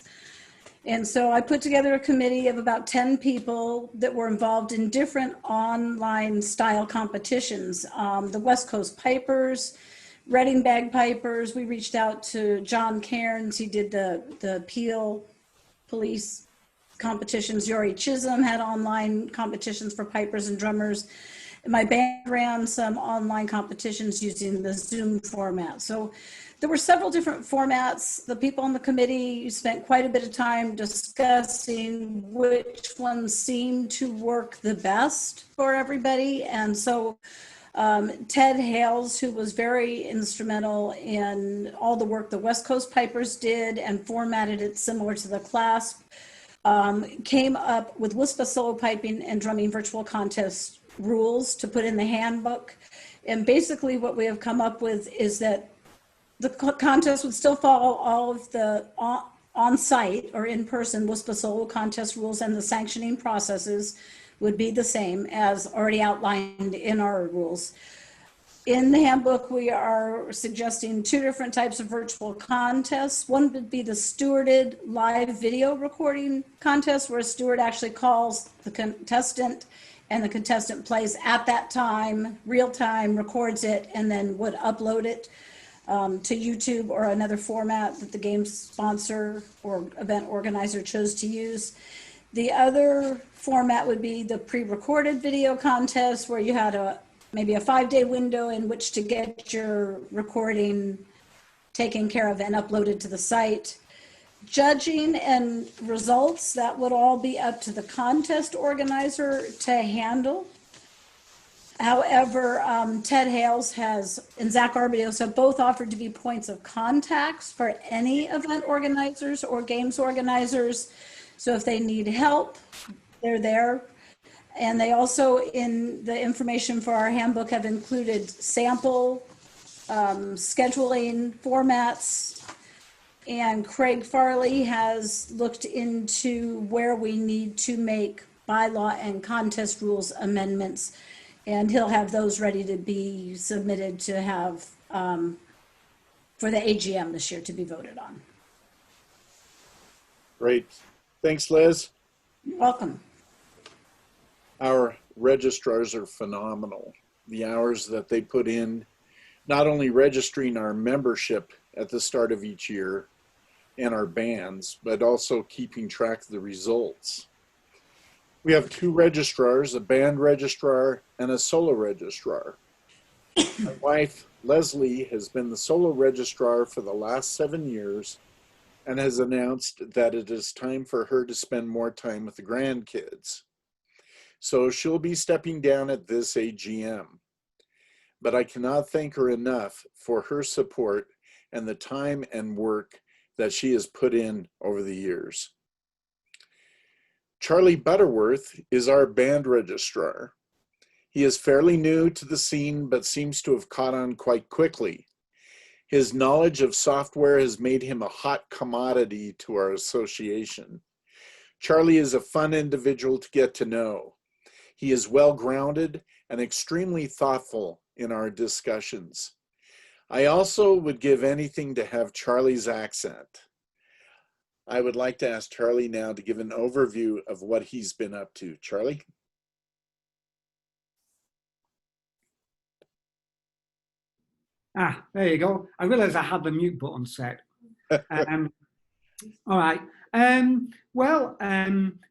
And so I put together a committee of about 10 people that were involved in different online style competitions. The West Coast Pipers, Reading Bagpipers. We reached out to John Cairns. He did the Peel Police competitions. Yori Chisholm had online competitions for pipers and drummers. My band ran some online competitions using the Zoom format. So there were several different formats. The people on the committee spent quite a bit of time discussing which ones seemed to work the best for everybody. And so Ted Hales, who was very instrumental in all the work the West Coast Pipers did and formatted it similar to the CLASP, came up with WUSPBA solo piping and drumming virtual contest rules to put in the handbook. And basically what we have come up with is that the contest would still follow all of the on-site or in-person WUSPBA solo contest rules, and the sanctioning processes would be the same as already outlined in our rules. In the handbook, we are suggesting two different types of virtual contests. One would be the stewarded live video recording contest, where a steward actually calls the contestant and the contestant plays at that time, real time, records it, and then would upload it to YouTube or another format that the game sponsor or event organizer chose to use. The other format would be the pre-recorded video contest, where you had maybe a 5-day window in which to get your recording taken care of and uploaded to the site. Judging and results, that would all be up to the contest organizer to handle. However, Ted Hales and Zach Arbidos have both offered to be points of contacts for any event organizers or games organizers. So if they need help, they're there. And they also, in the information for our handbook, have included sample scheduling formats. And Craig Farley has looked into where we need to make bylaw and contest rules amendments. And he'll have those ready to be submitted to have for the AGM this year to be voted on. Great. Thanks, Liz. You're welcome. Our registrars are phenomenal. The hours that they put in, not only registering our membership at the start of each year and our bands, but also keeping track of the results. We have 2 registrars, a band registrar and a solo registrar. My wife, Leslie, has been the solo registrar for the last 7 years and has announced that it is time for her to spend more time with the grandkids. So she'll be stepping down at this AGM. But I cannot thank her enough for her support and the time and work that she has put in over the years. Charlie Butterworth is our band registrar. He is fairly new to the scene, but seems to have caught on quite quickly. His knowledge of software has made him a hot commodity to our association. Charlie is a fun individual to get to know. He is well-grounded and extremely thoughtful in our discussions. I also would give anything to have Charlie's accent. I would like to ask Charlie now to give an overview of what he's been up to. Charlie? There you go. I realized I had the mute button set. All right.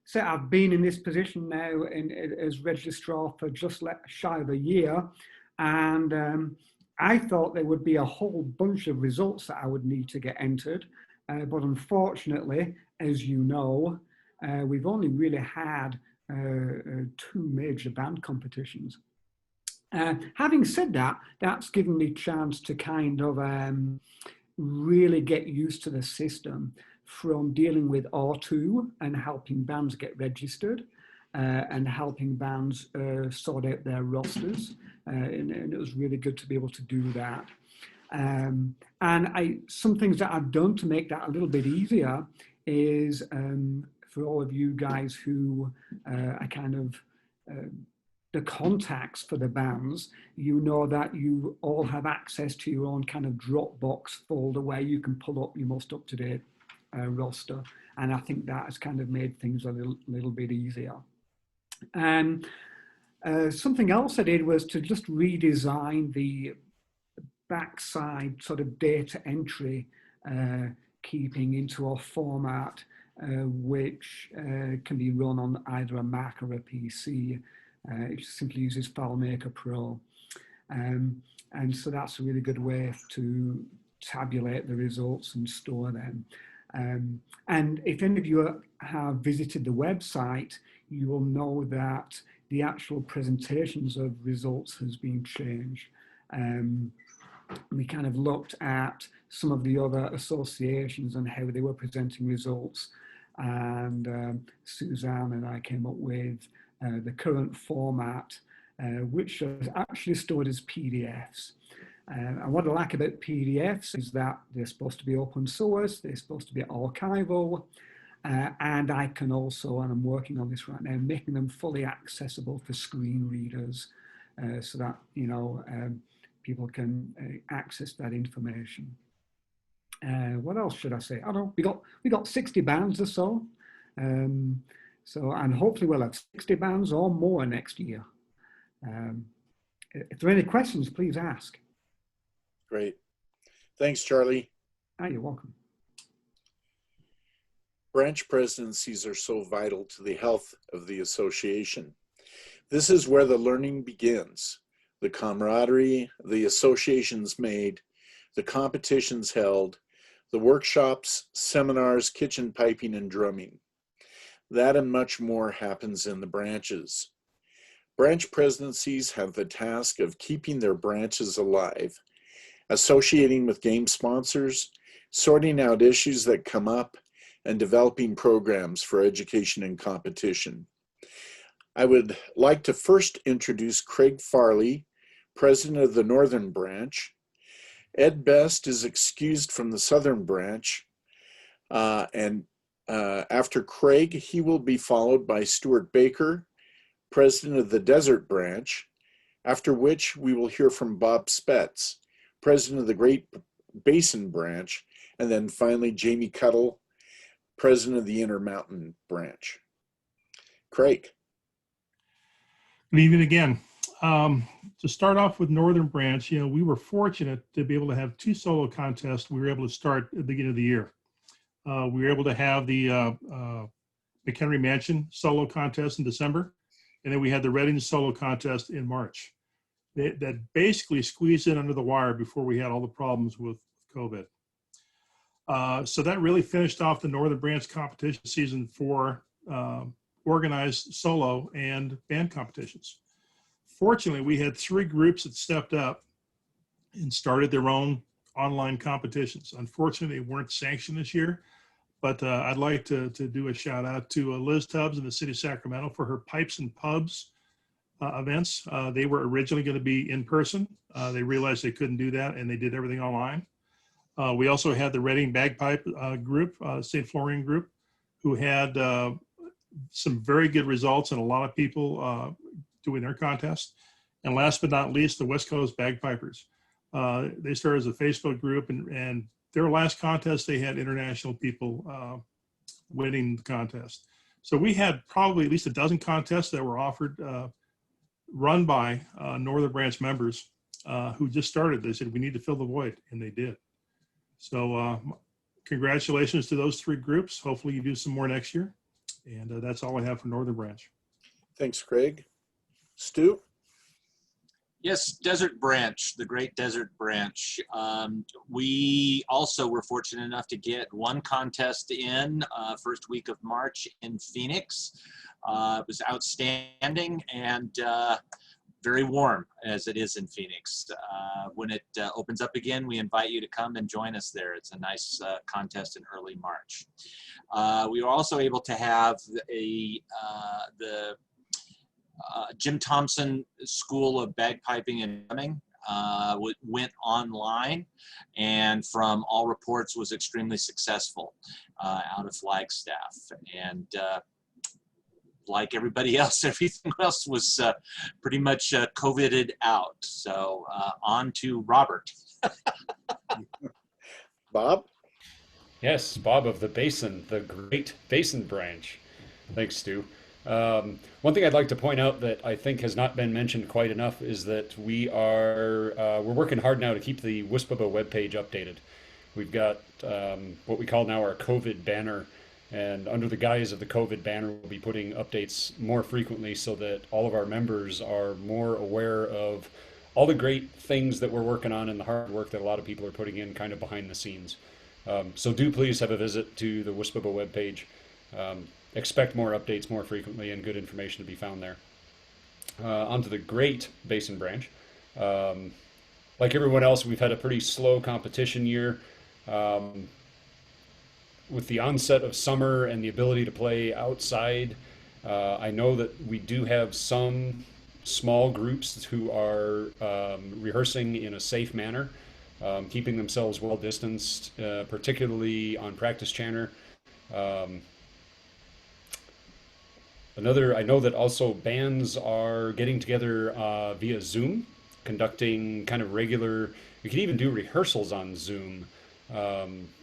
So I've been in this position now as registrar for just shy of a year. And I thought there would be a whole bunch of results that I would need to get entered. But unfortunately, as you know, we've only really had 2 major band competitions. Having said that, that's given me a chance to kind of really get used to the system, from dealing with R2 and helping bands get registered and helping bands sort out their rosters. And it was really good to be able to do that. And some things that I've done to make that a little bit easier is for all of you guys who are kind of the contacts for the bands, you know that you all have access to your own kind of Dropbox folder where you can pull up your most up-to-date roster. And I think that has kind of made things a little bit easier. And something else I did was to just redesign the backside sort of data entry keeping into a format which can be run on either a Mac or a PC. It simply uses FileMaker Pro. And so that's a really good way to tabulate the results and store them. And if any of you have visited the website, you will know that the actual presentations of results has been changed. We kind of looked at some of the other associations and how they were presenting results. And Suzanne and I came up with the current format, which is actually stored as PDFs. And what I like about PDFs is that they're supposed to be open source, they're supposed to be archival, and I can also, and I'm working on this right now, making them fully accessible for screen readers so that, you know, people can access that information. What else should I say? I don't know, we got 60 bands or so. And hopefully we'll have 60 bands or more next year. If there are any questions, please ask. Great. Thanks, Charlie. Oh, you're welcome. Branch presidencies are so vital to the health of the association. This is where the learning begins, the camaraderie, the associations made, the competitions held, the workshops, seminars, kitchen piping, and drumming. That and much more happens in the branches. Branch presidencies have the task of keeping their branches alive, associating with game sponsors, sorting out issues that come up, and developing programs for education and competition. I would like to first introduce Craig Farley, president of the Northern Branch. Ed Best is excused from the Southern Branch, after Craig, he will be followed by Stuart Baker, president of the Desert Branch, after which we will hear from Bob Spetz, president of the Great Basin Branch, and then finally Jamie Cuttle, president of the Intermountain Branch. Craig. Good evening again. To start off with Northern Branch, you know, we were fortunate to be able to have 2 solo contests we were able to start at the beginning of the year. We were able to have the McHenry Mansion solo contest in December, and then we had the Reading solo contest in March. That basically squeezed in under the wire before we had all the problems with COVID. So that really finished off the Northern Branch competition season for organized solo and band competitions. Fortunately, we had 3 groups that stepped up and started their own online competitions. Unfortunately, they weren't sanctioned this year, but I'd like to do a shout out to Liz Tubbs in the city of Sacramento for her Pipes and Pubs events. They were originally going to be in person. They realized they couldn't do that, and they did everything online. We also had the Reading Bagpipe group, St. Florian group, who had some very good results and a lot of people doing their contest. And last but not least, the West Coast Bagpipers. They started as a Facebook group, and their last contest, they had international people winning the contest. So we had probably at least a dozen contests that were offered, run by Northern Branch members who just started. They said, we need to fill the void, and they did. So congratulations to those 3 groups. Hopefully you do some more next year. And that's all I have for Northern Branch. Thanks, Craig. Stu? Yes, Desert Branch, the Great Desert Branch. We also were fortunate enough to get 1 contest in first week of March in Phoenix. It was outstanding and very warm as it is in Phoenix. When it opens up again, we invite you to come and join us there. It's a nice contest in early March. We were also able to have the Jim Thompson School of Bagpiping and Drumming went online, and from all reports was extremely successful out of Flagstaff. And like everybody else, everything else was pretty much COVIDed out. So on to Robert. Bob? Yes, Bob of the Basin, the Great Basin Branch. Thanks, Stu. One thing I'd like to point out that I think has not been mentioned quite enough is that we're working hard now to keep the WUSPBA webpage updated. We've got what we call now our COVID banner, and under the guise of the COVID banner, we'll be putting updates more frequently so that all of our members are more aware of all the great things that we're working on and the hard work that a lot of people are putting in kind of behind the scenes. So do please have a visit to the WUSPBA webpage. Expect more updates more frequently and good information to be found there. Onto the Great Basin Branch. Like everyone else, we've had a pretty slow competition year. With the onset of summer and the ability to play outside, I know that we do have some small groups who are rehearsing in a safe manner, keeping themselves well distanced, particularly on practice chanter. I know that also bands are getting together via Zoom, conducting kind of regular, we can even do rehearsals on Zoom.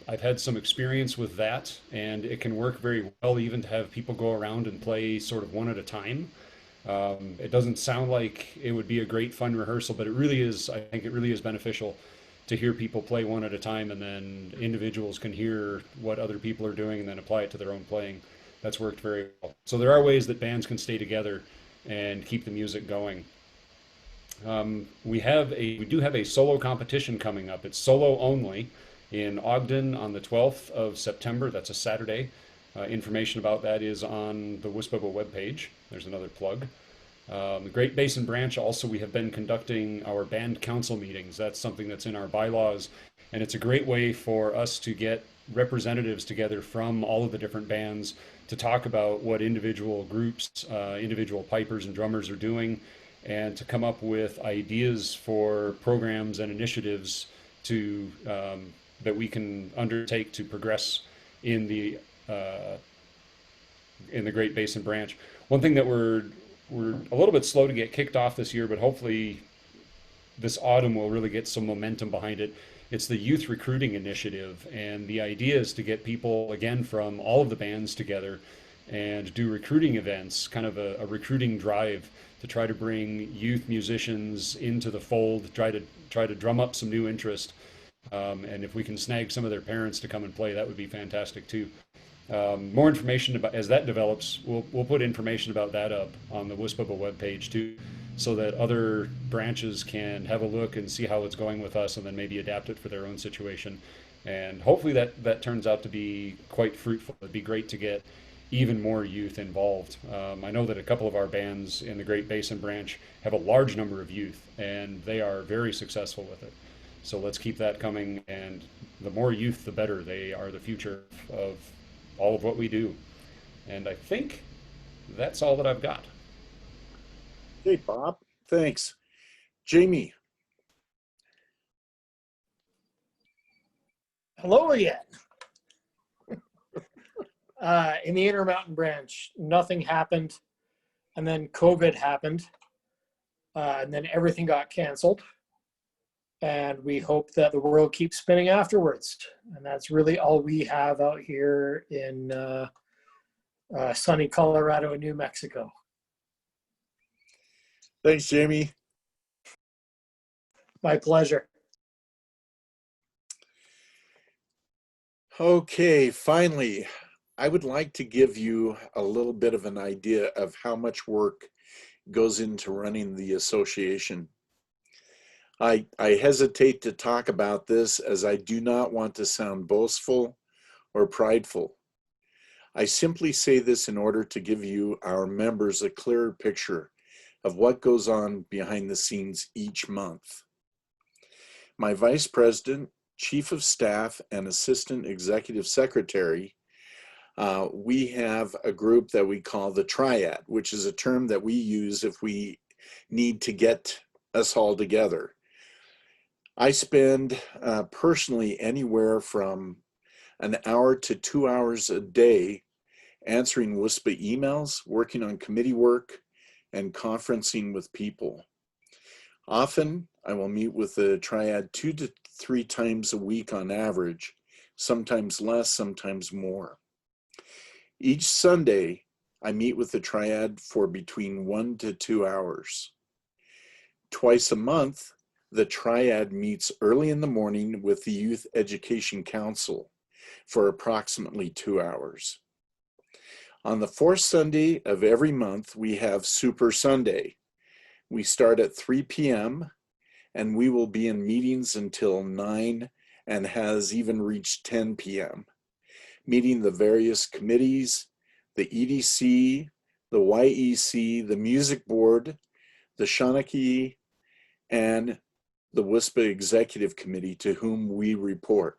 I've had some experience with that, and it can work very well even to have people go around and play sort of one at a time. It doesn't sound like it would be a great fun rehearsal, but it really is, I think it really is beneficial to hear people play one at a time, and then individuals can hear what other people are doing and then apply it to their own playing. That's worked very well. So there are ways that bands can stay together and keep the music going. We do have a solo competition coming up. It's solo only in Ogden on the 12th of September. That's a Saturday. Information about that is on the WUSPBA webpage. There's another plug. The Great Basin Branch also, we have been conducting our band council meetings. That's something that's in our bylaws, and it's a great way for us to get representatives together from all of the different bands to talk about what individual groups, individual pipers and drummers are doing, and to come up with ideas for programs and initiatives to that we can undertake to progress in the Great Basin Branch. One thing that we're a little bit slow to get kicked off this year, but hopefully this autumn will really get some momentum behind it. It's the Youth Recruiting Initiative, and the idea is to get people, again, from all of the bands together and do recruiting events, kind of a recruiting drive to try to bring youth musicians into the fold, try to drum up some new interest. And if we can snag some of their parents to come and play, that would be fantastic too. More information about as that develops, we'll put information about that up on the WUSPBA webpage too, so that other branches can have a look and see how it's going with us, and then maybe adapt it for their own situation. And hopefully that turns out to be quite fruitful. It'd be great to get even more youth involved. I know that a couple of our bands in the Great Basin Branch have a large number of youth, and they are very successful with it. So let's keep that coming, and the more youth, the better. They are the future of all of what we do. And I think that's all that I've got. Hey, Bob. Thanks. Jamie. Hello again. In the Intermountain Branch, nothing happened, and then COVID happened, and then everything got canceled. And we hope that the world keeps spinning afterwards. And that's really all we have out here in sunny Colorado and New Mexico. Thanks, Jamie. My pleasure. Okay, finally, I would like to give you a little bit of an idea of how much work goes into running the association. I hesitate to talk about this as I do not want to sound boastful or prideful. I simply say this in order to give you, our members, a clearer picture of what goes on behind the scenes each month. My vice president, chief of staff, and assistant executive secretary, we have a group that we call the triad, which is a term that we use if we need to get us all together. I spend personally anywhere from an hour to 2 hours a day answering WUSPBA emails, working on committee work, and conferencing with people. Often, I will meet with the triad 2 to 3 times a week on average, sometimes less, sometimes more. Each Sunday, I meet with the triad for between 1 to 2 hours. Twice a month, the triad meets early in the morning with the Youth Education Council for approximately 2 hours. On the fourth Sunday of every month, we have Super Sunday. We start at 3 p.m. and we will be in meetings until 9 and has even reached 10 p.m. Meeting the various committees, the EDC, the YEC, the Music Board, the Shawnee, and the WUSPBA Executive Committee, to whom we report.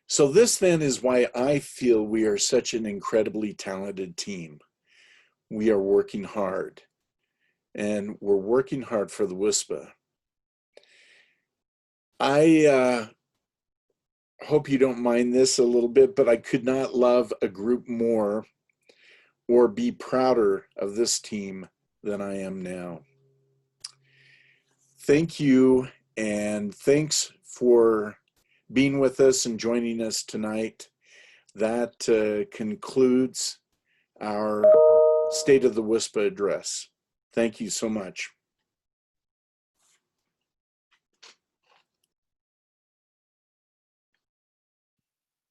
So this then is why I feel we are such an incredibly talented team. We are working hard, and we're working hard for the WUSPBA. I hope you don't mind this a little bit, but I could not love a group more or be prouder of this team than I am now. Thank you, and thanks for being with us and joining us tonight. That concludes our State of the WUSPBA address. Thank you so much.